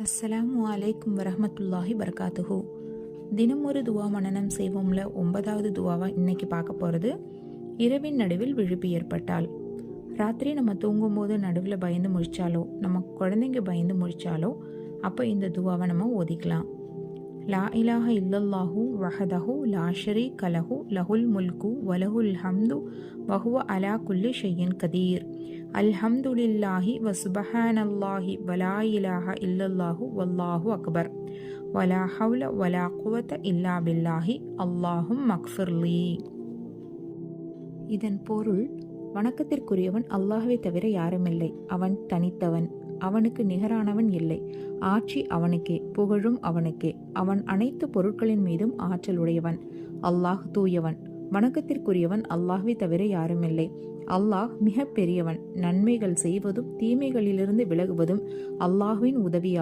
அஸ்ஸலாமு அலைக்கும் வரஹ்மத்துல்லாஹி பரகாத்துஹு. தினம் ஒரு துவா மனனம் செய்வோம்ல 9வது துவாவா இன்னைக்கு பார்க்க போகிறது. இரவின் நடுவில் விழிப்பு ஏற்பட்டால். ராத்திரி நம்ம தூங்கும்போது நடுவில் பயந்து முழிச்சாலோ, நம்ம குழந்தைங்க பயந்து முழிச்சாலோ, அப்போ இந்த துவாவை நம்ம ஓதிக்கலாம். லா இலாஹ இல்லல்லாஹு வஹதஹு லா ஷரீக லஹு லஹுல் முல்கு வலஹுல் ஹம்து வஹுவ அலா குல்லி ஷையின் கதீர். அல்ஹம்துலில்லாஹி வசுபஹானல்லாஹி வலா இலாஹ இல்லல்லாஹு வல்லாஹு அக்பர் வலா ஹவ்ல வலா குவத இல்லா பில்லாஹி அல்லாஹும் மக்ஃபிர்லி. இதன் பொருள், வணக்கத்திற்குரியவன் அல்லாஹ்வை தவிர யாருமில்லை. அவன் தனித்தவன், அவனுக்கு நிகரானவன் இல்லை. ஆட்சி அவனுக்கே, புகழும் அவனுக்கே. அவன் அனைத்து பொருட்களின் மீதும் ஆற்றலுடையவன். அல்லாஹ் தூயவன், வணக்கத்திற்குரியவன் அல்லாஹ்வை தவிர யாருமில்லை. அல்லாஹ் மிக பெரியவன். நன்மைகள் செய்வதும் தீமைகளிலிருந்து விலகுவதும் அல்லாஹ்வின் உதவியால்